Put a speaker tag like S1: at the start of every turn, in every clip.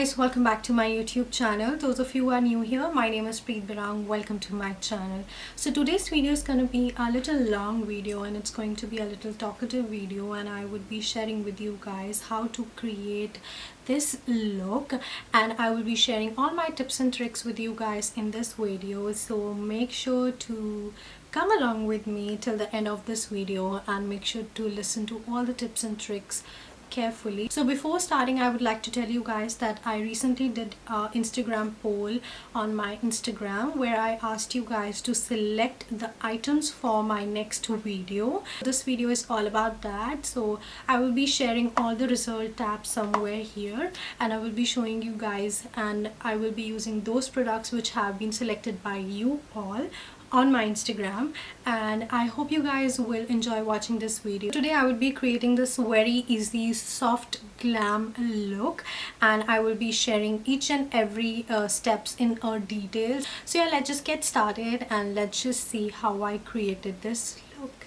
S1: guys, welcome back to my YouTube channel. Those of you who are new here, my name is PREET. Welcome to my channel. So today's video is going to be a little long video and it's going to be a little talkative video, and I would be sharing with you guys how to create this look, and I will be sharing all my tips and tricks with you guys in this video. So make sure to come along with me till the end of this video and make sure to listen to all the tips and tricks carefully. So before starting, I would like to tell you guys that I recently did an Instagram poll on my Instagram where I asked you guys to select the items for my next video. This video is all about that, so I will be sharing all the result tabs somewhere here, and I will be showing you guys, and I will be using those products which have been selected by you all on my Instagram, and I hope you guys will enjoy watching this video. Today I will be creating this very easy soft glam look, and I will be sharing each and every steps in details. So yeah, let's just get started and let's just see how I created this look.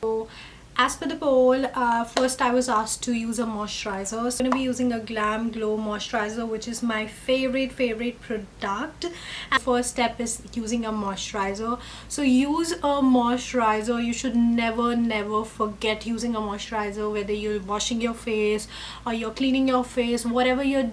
S1: So as per the poll, first I was asked to use a moisturizer. So I'm going to be using a Glam Glow moisturizer, which is my favorite product. And first step is using a moisturizer. So use a moisturizer. You should never forget using a moisturizer, whether you're washing your face or you're cleaning your face, whatever you're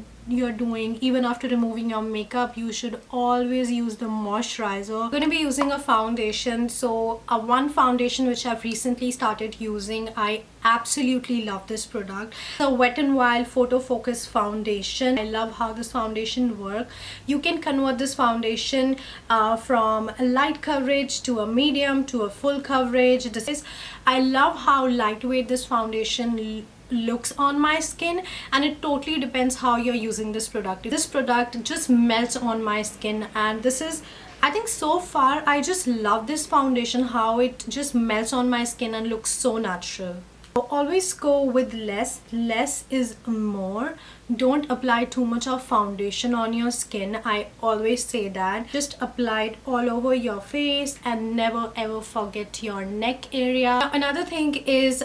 S1: doing. Even after removing your makeup, you should always use the moisturizer. I'm going to be using a foundation. So one foundation which I've recently started using, I absolutely love this product, the Wet n Wild Photo Focus foundation. I love how this foundation works. You can convert this foundation from a light coverage to a medium to a full coverage. I love how lightweight this foundation looks on my skin, and it totally depends how you're using this product. This product just melts on my skin, and this is, I think so far I just love this foundation, how it just melts on my skin and looks so natural. So always go with less is more. Don't apply too much of foundation on your skin. I always say that. Just apply it all over your face and never ever forget your neck area. Another thing is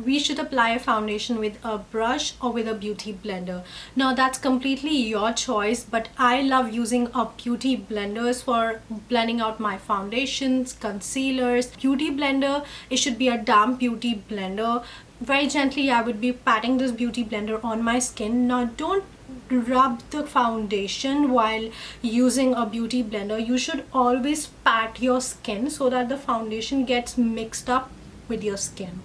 S1: we should apply a foundation with a brush or with a beauty blender. Now that's completely your choice, but I love using a beauty blenders for blending out my foundations, concealers. Beauty blender, it should be a damp beauty blender. Very gently I would be patting this beauty blender on my skin. Now don't rub the foundation while using a beauty blender. You should always pat your skin so that the foundation gets mixed up with your skin.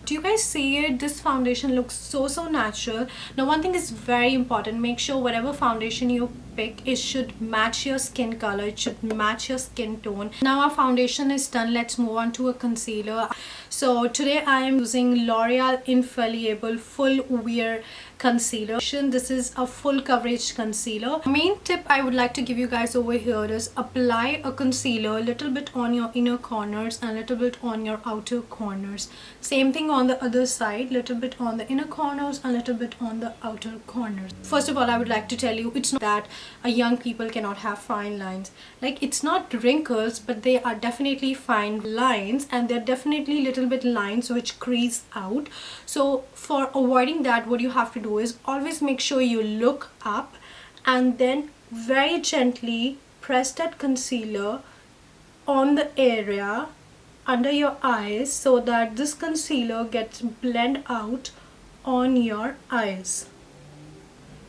S1: Do you guys see it? This foundation looks so natural. Now one thing is very important, make sure whatever foundation you pick, it should match your skin color, it should match your skin tone. Now our foundation is done, let's move on to a concealer. So today I am using L'Oreal Infallible Full Wear Concealer. This is a full coverage concealer. Main tip I would like to give you guys over here is apply a concealer a little bit on your inner corners and a little bit on your outer corners. Same thing on the other side, little bit on the inner corners and a little bit on the outer corners. First of all, I would like to tell you, it's not that young people cannot have fine lines. Like, it's not wrinkles, but they are definitely fine lines, and they're definitely little bit lines which crease out. So for avoiding that, what you have to do is always make sure you look up and then very gently press that concealer on the area under your eyes so that this concealer gets blend out on your eyes.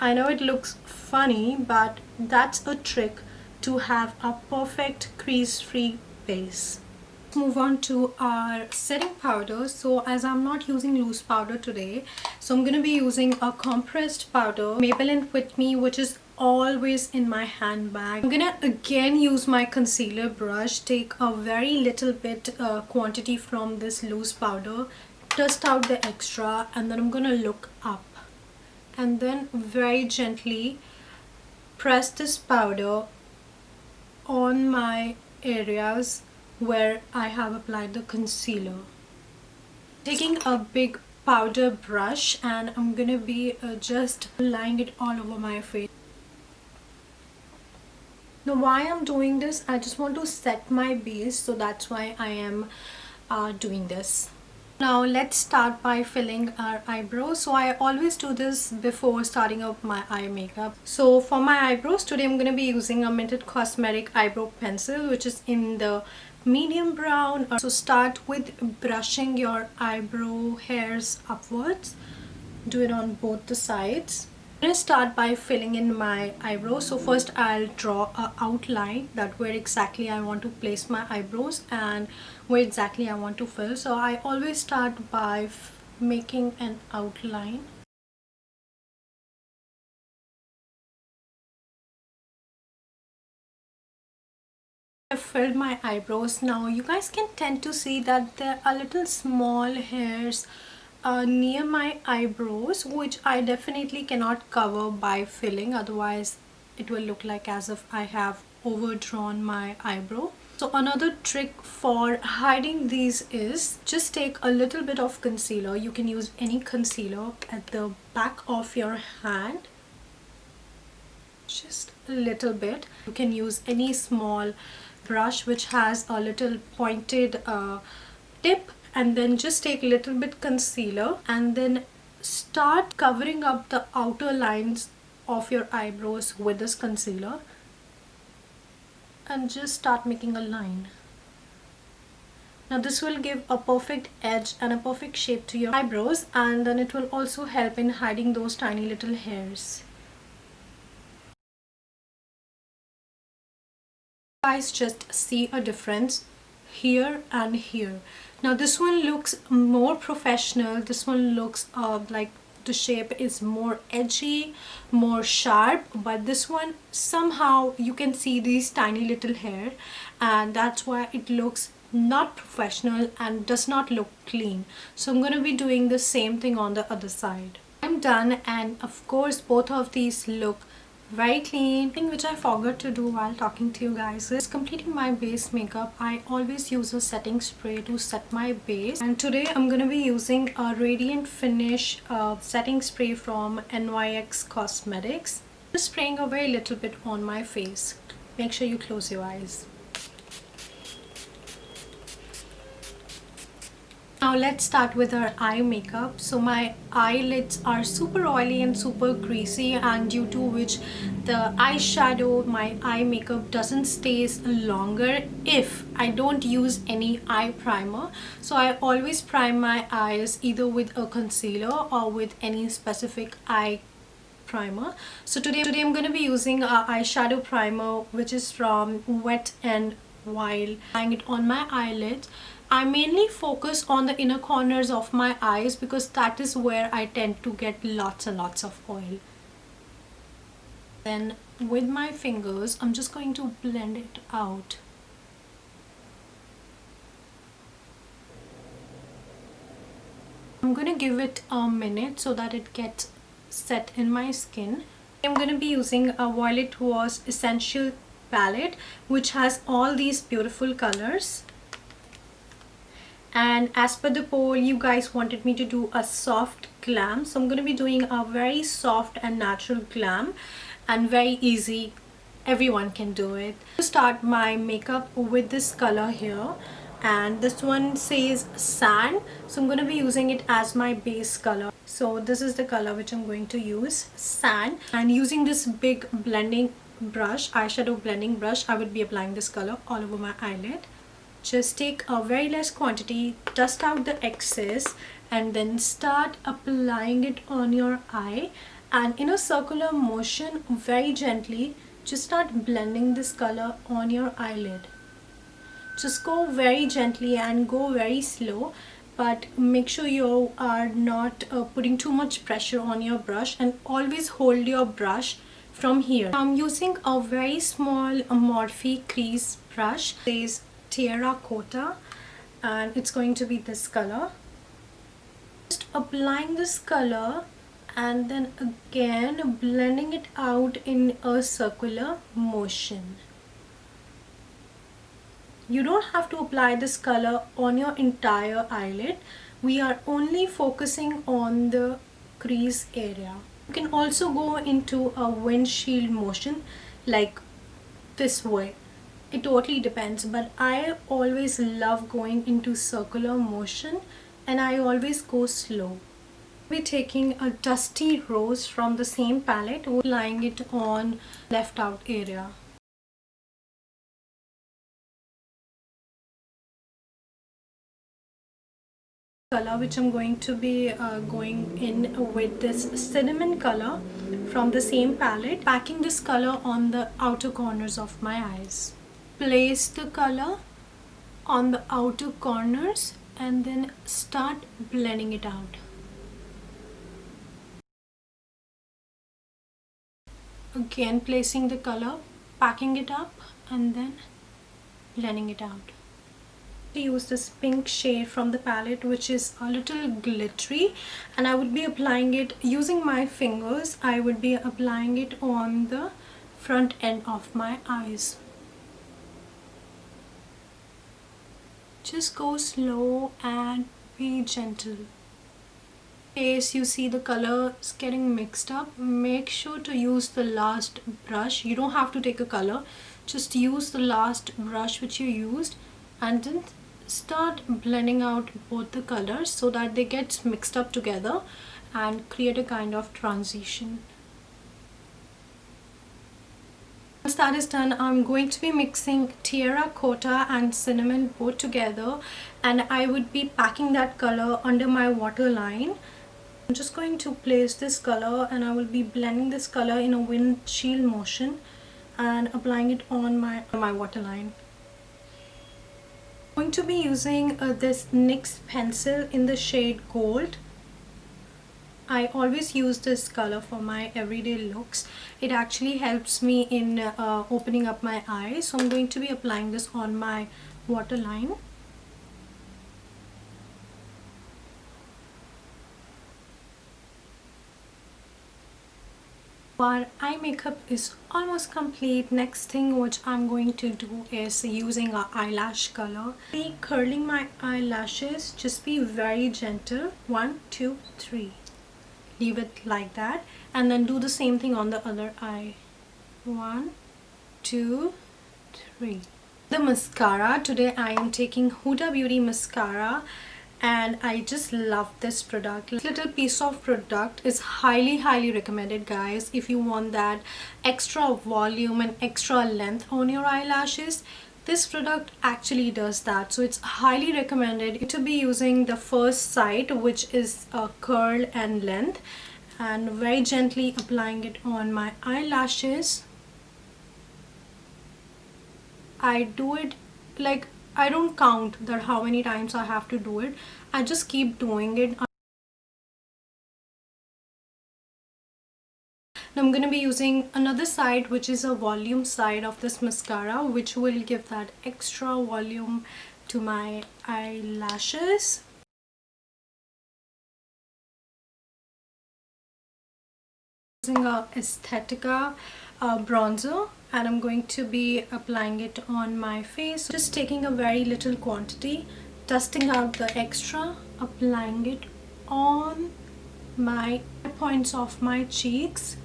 S1: I know it looks funny, but that's a trick to have a perfect crease-free base. Let's move on to our setting powder. So as I'm not using loose powder today, so I'm going to be using a compressed powder, Maybelline Fit Me, which is always in my handbag. I'm gonna again use my concealer brush, take a very little bit quantity from this loose powder, dust out the extra, and then I'm gonna look up and then very gently press this powder on my areas where I have applied the concealer. Taking a big powder brush, and I'm gonna be just laying it all over my face. Now why I'm doing this, I just want to set my base, so that's why I am doing this. Now let's start by filling our eyebrows. So I always do this before starting up my eye makeup. So for my eyebrows today I'm going to be using a Minted Cosmetic eyebrow pencil, which is in the medium brown. So start with brushing your eyebrow hairs upwards. Do it on both the sides. I'm going to start by filling in my eyebrows. So first I'll draw an outline that where exactly I want to place my eyebrows and where exactly I want to fill. So I always start by making an outline. I've filled my eyebrows. Now you guys can tend to see that there are little small hairs near my eyebrows, which I definitely cannot cover by filling, otherwise it will look like as if I have overdrawn my eyebrow. So another trick for hiding these is just take a little bit of concealer. You can use any concealer at the back of your hand, just a little bit. You can use any small brush which has a little pointed tip, and then just take a little bit concealer and then start covering up the outer lines of your eyebrows with this concealer and just start making a line. Now this will give a perfect edge and a perfect shape to your eyebrows, and then it will also help in hiding those tiny little hairs. Guys, just see a difference here and here. Now this one looks more professional. This one looks like the shape is more edgy, more sharp, but this one somehow you can see these tiny little hair, and that's why it looks not professional and does not look clean. So I'm going to be doing the same thing on the other side. I'm done, and of course both of these look very clean. Thing which I forgot to do while talking to you guys is completing my base makeup. I always use a setting spray to set my base, and today I'm going to be using a Radiant Finish setting spray from NYX Cosmetics. Just spraying a very little bit on my face. Make sure you close your eyes. Now let's start with our eye makeup. So my eyelids are super oily and super greasy, and due to which the eyeshadow, my eye makeup doesn't stay longer if I don't use any eye primer. So I always prime my eyes either with a concealer or with any specific eye primer. So today I'm going to be using a eyeshadow primer which is from Wet n Wild. Applying it on my eyelids. I mainly focus on the inner corners of my eyes because that is where I tend to get lots and lots of oil. Then with my fingers, I'm just going to blend it out. I'm going to give it a minute so that it gets set in my skin. I'm going to be using a Violet Rose Essential palette which has all these beautiful colors. And as per the poll, you guys wanted me to do a soft glam, so I'm going to be doing a very soft and natural glam, and very easy, everyone can do it. To start my makeup with this color here, and this one says Sand, so I'm going to be using it as my base color. So this is the color which I'm going to use, Sand, and using this big blending brush, eyeshadow blending brush, I would be applying this color all over my eyelid. Just take a very less quantity, dust out the excess, and then start applying it on your eye, and in a circular motion, very gently, just start blending this color on your eyelid. Just go very gently and go very slow, but make sure you are not putting too much pressure on your brush, and always hold your brush from here. I'm using a very small Morphe crease brush. It says Terracotta, and it's going to be this color. Just applying this color and then again blending it out in a circular motion. You don't have to apply this color on your entire eyelid. We are only focusing on the crease area. You can also go into a windshield motion like this way. It totally depends, but I always love going into circular motion and I always go slow. I'll be taking a Dusty Rose from the same palette, applying it on left out area. Color which I'm going to be going in with this cinnamon color from the same palette, packing this color on the outer corners of my eyes. Place the color on the outer corners and then start blending it out. Again placing the color, packing it up and then blending it out. Use this pink shade from the palette which is a little glittery, and I would be applying it using my fingers. I would be applying it on the front end of my eyes. Just go slow and be gentle. In case you see the color is getting mixed up, make sure to use the last brush. You don't have to take a color, just use the last brush which you used and then start blending out both the colors so that they get mixed up together and create a kind of transition. Once that is done, I'm going to be mixing terracotta and cinnamon both together, and I would be packing that color under my waterline. I'm just going to place this color and I will be blending this color in a windshield motion and applying it on my waterline. I'm going to be using this NYX pencil in the shade Gold. I always use this color for my everyday looks. It actually helps me in opening up my eyes. So I'm going to be applying this on my waterline. Our eye makeup is almost complete. Next thing which I'm going to do is using our eyelash color. Be curling my eyelashes. Just be very gentle. 1, 2, 3. Leave it like that, and then do the same thing on the other eye. 1, 2, 3. The mascara. Today I am taking Huda Beauty mascara, and I just love this product. This little piece of product is highly recommended, guys, if you want that extra volume and extra length on your eyelashes. This product actually does that, so it's highly recommended to be using the first side, which is a curl and length, and very gently applying it on my eyelashes. I do it like, I don't count that how many times I have to do it. I just keep doing it. Now I'm going to be using another side, which is a volume side of this mascara, which will give that extra volume to my eyelashes. Using a Aesthetica bronzer, and I'm going to be applying it on my face. Just taking a very little quantity, dusting out the extra, applying it on my points of my cheeks,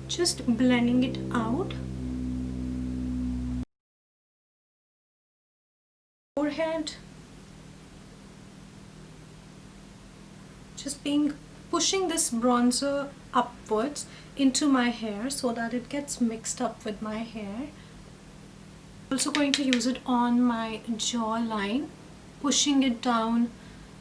S1: just blending it out. Forehead, just pushing this bronzer upwards into my hair so that it gets mixed up with my hair. Also going to use it on my jawline, pushing it down.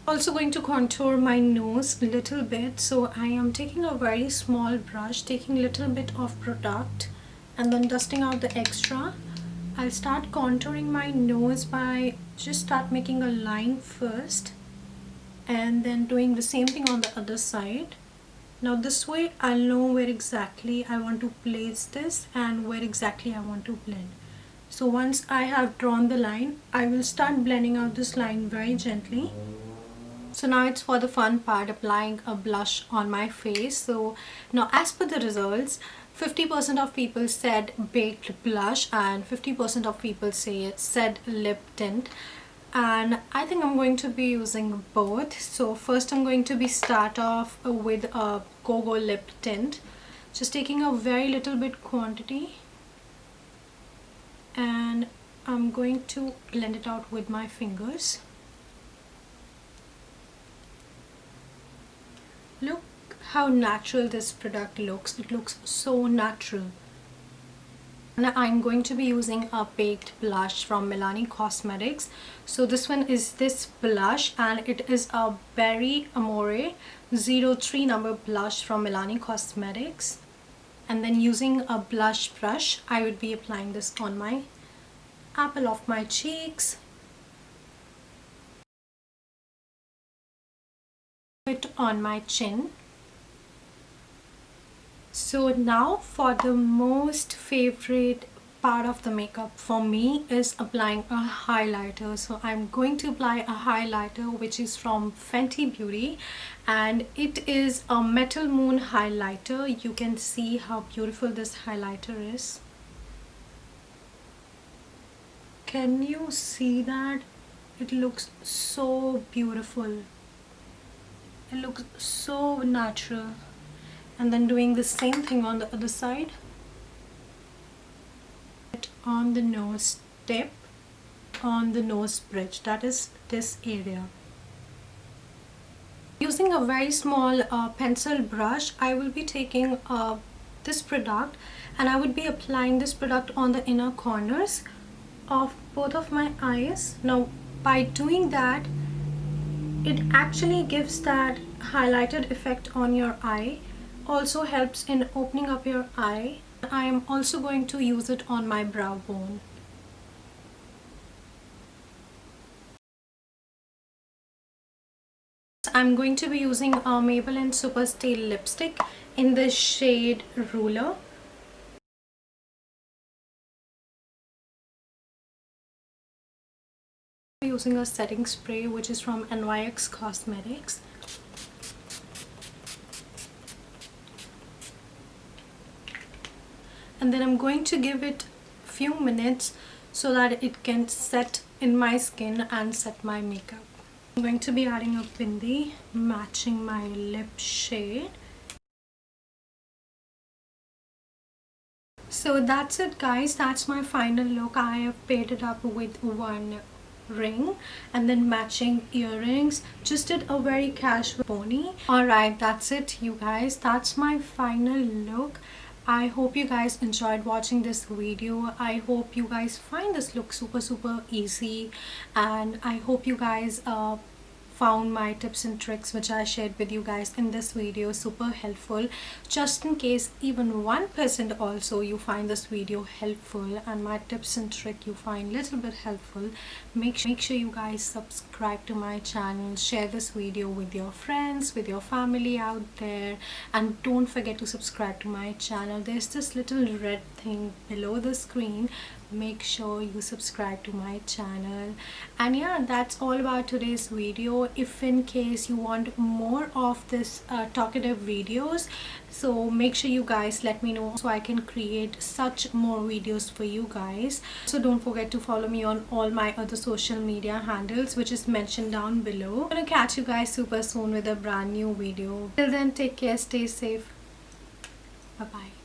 S1: Also going to contour my nose a little bit, so I am taking a very small brush, taking a little bit of product and then dusting out the extra. I'll start contouring my nose by just start making a line first and then doing the same thing on the other side. Now this way I'll know where exactly I want to place this and where exactly I want to blend. So once I have drawn the line, I will start blending out this line very gently. So now it's for the fun part, applying a blush on my face. So now as per the results, 50% of people said baked blush and 50% of people said lip tint, and I think I'm going to be using both. So first I'm going to be start off with a Go-Go lip tint, just taking a very little bit quantity, and I'm going to blend it out with my fingers. how natural this product looks. It looks so natural. And I'm going to be using a baked blush from Milani Cosmetics. So this one is this blush, and it is a Berry Amore 03 number blush from Milani Cosmetics. And then using a blush brush, I would be applying this on my apple of my cheeks, it on my chin. So now for the most favorite part of the makeup for me is applying a highlighter. So I'm going to apply a highlighter which is from Fenty Beauty, and it is a Metal Moon highlighter. You can see how beautiful this highlighter is. Can you see that? It looks so beautiful. It looks so natural. And then doing the same thing on the other side. On the nose tip, on the nose bridge, that is this area. Using a very small pencil brush, I will be taking this product, and I would be applying this product on the inner corners of both of my eyes. Now by doing that, it actually gives that highlighted effect on your eye, also helps in opening up your eye. I am also going to use it on my brow bone. I'm going to be using a Maybelline Super Stay lipstick in the shade Ruler. Using a setting spray which is from NYX Cosmetics. And then I'm going to give it a few minutes so that it can set in my skin and set my makeup. I'm going to be adding a bindi matching my lip shade. So that's it guys, that's my final look. I have paired it up with one ring and then matching earrings. Just did a very casual pony. Alright, that's it you guys, that's my final look. I hope you guys enjoyed watching this video. I hope you guys find this look super easy, and I hope you guys found my tips and tricks which I shared with you guys in this video super helpful. Just in case even 1% also you find this video helpful and my tips and trick you find little bit helpful, make sure you guys subscribe to my channel, share this video with your friends, with your family out there, and don't forget to subscribe to my channel. There's this little red thing below the screen. Make sure you subscribe to my channel. And yeah, that's all about today's video. If in case you want more of this talkative videos, so make sure you guys let me know so I can create such more videos for you guys. So don't forget to follow me on all my other social media handles which is mentioned down below. I'm gonna catch you guys super soon with a brand new video. Till then, take care, stay safe, bye bye.